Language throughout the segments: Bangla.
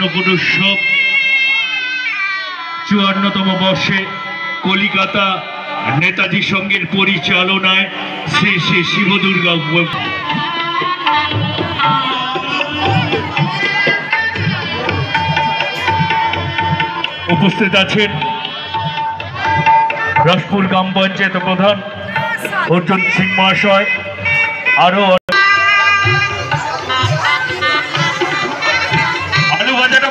অন্নকূট উৎসব ৫৪তম বর্ষে কলিকাতা নেতাজি সংঘের পরিচালনায় শ্রী শ্রী শিবদুর্গা উপস্থিত আছেন রাজপুর গ্রাম পঞ্চায়েত প্রধান অর্জুন সিং মহাশয়, আরো আলু ভাজাটা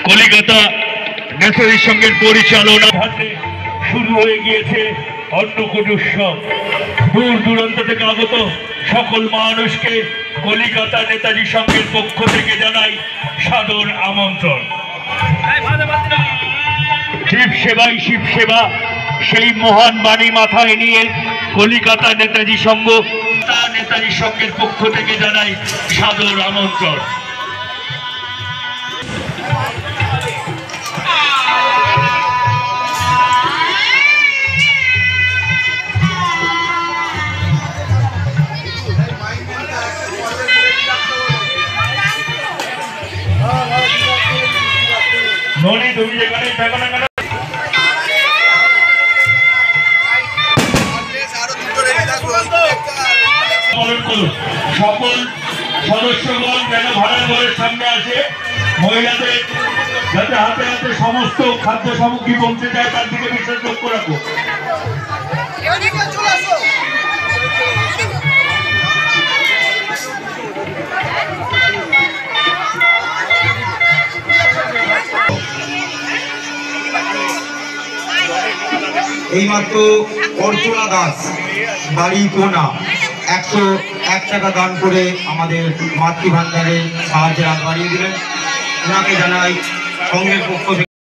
কলিকাতা নেতাজি সংঘের পরিচালনা শুরু হয়ে গিয়েছে অন্নকূট উৎসব। দূর দূরান্ত থেকে আগত সকল মানুষকে কলিকাতা নেতাজি সংঘের পক্ষ থেকে জানাই সাদর আমন্ত্রণ। শিব সেবাই শিব সেবা, সেই মহান বাণী মাথায় নিয়ে কলিকাতা নেতাজি সংঘের পক্ষ থেকে জানাই সাদর আমন্ত্রণ। ননি তুমি যেখানেই থাকো না কেন, সকল সদস্যগণ যেন ভাড়া ঘরের সামনে আসে। মহিলাদের যাতে হাতে হাতে সমস্ত খাদ্য সামগ্রী পৌঁছে যায় তার দিকে বিশেষ লক্ষ্য রাখো। এইমাত্র অর্চনা দাস বাড়ি কোনা 101 টাকা দান করে আমাদের মাতৃভান্ডারে সাহায্যের হাত বাড়িয়ে দিলেন। ওনাকে জানাই সংঘের পক্ষ থেকে।